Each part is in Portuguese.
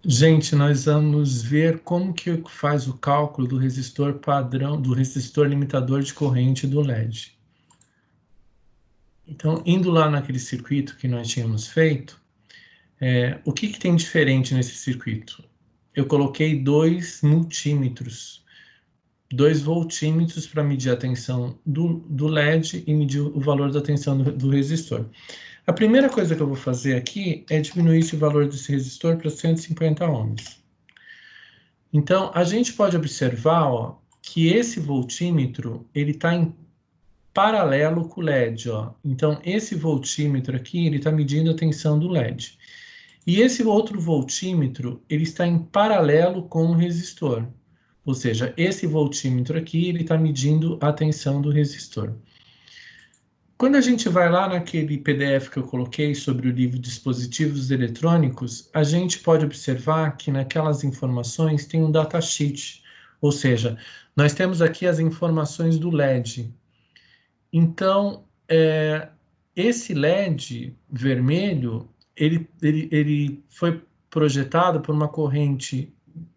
Gente, nós vamos ver como que faz o cálculo do resistor padrão, do resistor limitador de corrente do LED. Então, indo lá naquele circuito que nós tínhamos feito, o que tem diferente nesse circuito? Eu coloquei dois multímetros, dois voltímetros para medir a tensão do LED e medir o valor da tensão do resistor. A primeira coisa que eu vou fazer aqui é diminuir esse valor desse resistor para 150 ohms. Então, a gente pode observar, ó, que esse voltímetro ele está em paralelo com o LED. Ó. Então, esse voltímetro aqui ele está medindo a tensão do LED. E esse outro voltímetro ele está em paralelo com o resistor. Ou seja, esse voltímetro aqui ele está medindo a tensão do resistor. Quando a gente vai lá naquele PDF que eu coloquei sobre o livro Dispositivos Eletrônicos, a gente pode observar que naquelas informações tem um datasheet, ou seja, nós temos aqui as informações do LED. Então, esse LED vermelho, ele foi projetado por uma corrente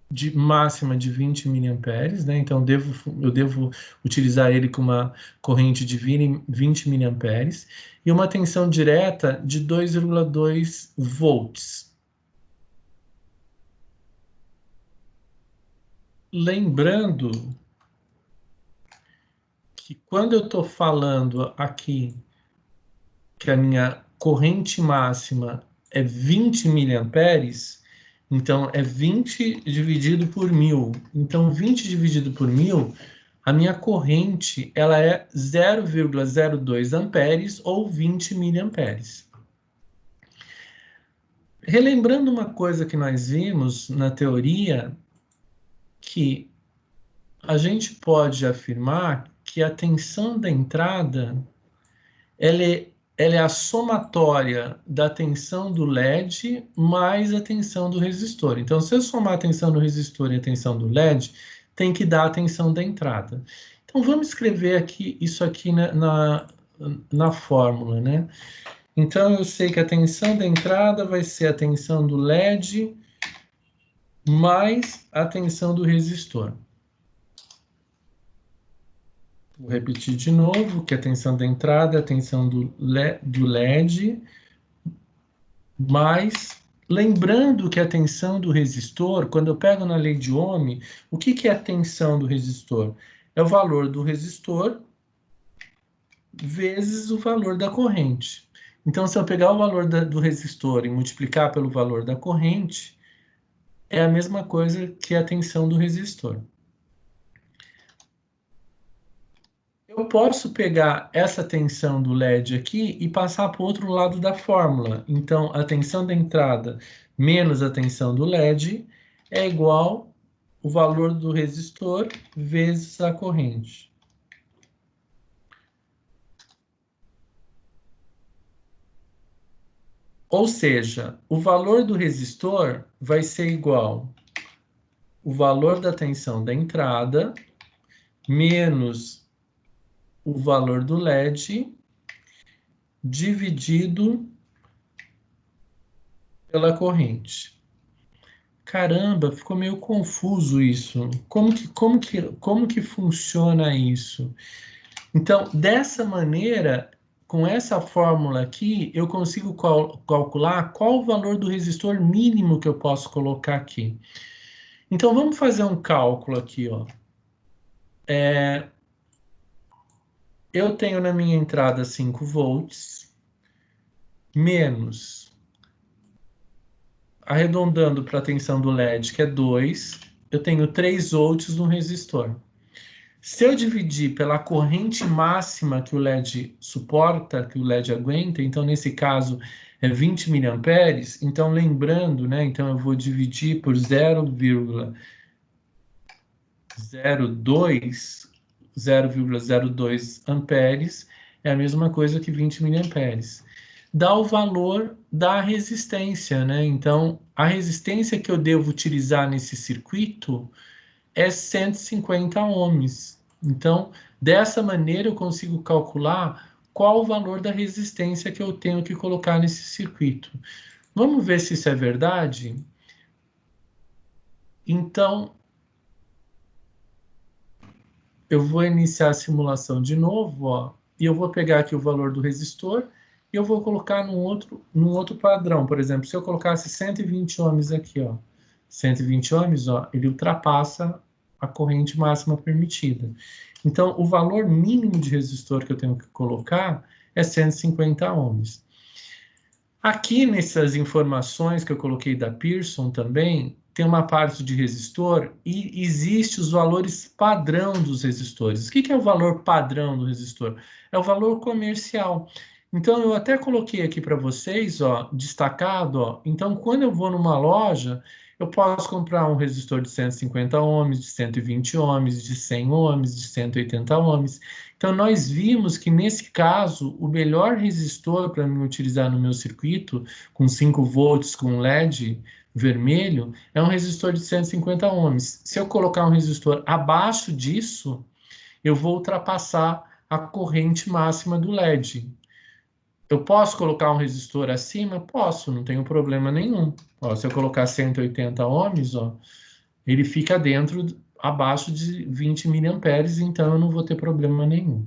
de máxima de 20 miliamperes, né? Então eu devo utilizar ele com uma corrente de 20 miliamperes e uma tensão direta de 2,2 volts. Lembrando que quando eu estou falando aqui que a minha corrente máxima é 20 miliamperes, então é 20 dividido por 1000. Então 20 dividido por 1000, a minha corrente ela é 0,02 amperes ou 20 miliamperes. Relembrando uma coisa que nós vimos na teoria, que a gente pode afirmar que a tensão da entrada ela é a somatória da tensão do LED mais a tensão do resistor. Então, se eu somar a tensão do resistor e a tensão do LED, tem que dar a tensão da entrada. Então, vamos escrever aqui isso aqui na fórmula, né? Então, eu sei que a tensão da entrada vai ser a tensão do LED mais a tensão do resistor. Vou repetir de novo que a tensão da entrada é a tensão do LED, mas lembrando que a tensão do resistor, quando eu pego na lei de Ohm, o que é a tensão do resistor? É o valor do resistor vezes o valor da corrente. Então, se eu pegar o valor do resistor e multiplicar pelo valor da corrente, é a mesma coisa que a tensão do resistor. Eu posso pegar essa tensão do LED aqui e passar para o outro lado da fórmula. Então, a tensão da entrada menos a tensão do LED é igual o valor do resistor vezes a corrente. Ou seja, o valor do resistor vai ser igual o valor da tensão da entrada menos o valor do LED dividido pela corrente. Caramba, ficou meio confuso isso. Como que funciona isso? Então, dessa maneira, com essa fórmula aqui, eu consigo calcular qual o valor do resistor mínimo que eu posso colocar aqui. Então, vamos fazer um cálculo aqui, ó. Eu tenho na minha entrada 5 volts, menos, arredondando para a tensão do LED, que é 2, eu tenho 3 volts no resistor. Se eu dividir pela corrente máxima que o LED suporta, que o LED aguenta, então nesse caso é 20 miliamperes, então lembrando, né, então eu vou dividir por 0,02 amperes, é a mesma coisa que 20 miliamperes. Dá o valor da resistência, né? Então, a resistência que eu devo utilizar nesse circuito é 150 ohms. Então, dessa maneira eu consigo calcular qual o valor da resistência que eu tenho que colocar nesse circuito. Vamos ver se isso é verdade? Então, eu vou iniciar a simulação de novo, ó, e eu vou pegar aqui o valor do resistor e eu vou colocar num outro padrão. Por exemplo, se eu colocasse 120 ohms aqui, ó, 120 ohms, ó, ele ultrapassa a corrente máxima permitida. Então, o valor mínimo de resistor que eu tenho que colocar é 150 ohms. Aqui nessas informações que eu coloquei da Pearson também, tem uma parte de resistor e existe os valores padrão dos resistores. O que é o valor padrão do resistor? É o valor comercial. Então, eu até coloquei aqui para vocês, ó, destacado, ó. Então, quando eu vou numa loja, eu posso comprar um resistor de 150 ohms, de 120 ohms, de 100 ohms, de 180 ohms. Então, nós vimos que, nesse caso, o melhor resistor para mim utilizar no meu circuito, com 5 volts, com LED vermelho, é um resistor de 150 ohms. Se eu colocar um resistor abaixo disso, eu vou ultrapassar a corrente máxima do LED. Eu posso colocar um resistor acima? Posso, não tenho problema nenhum. Ó, se eu colocar 180 ohms, ó, ele fica abaixo de 20 miliamperes, então eu não vou ter problema nenhum.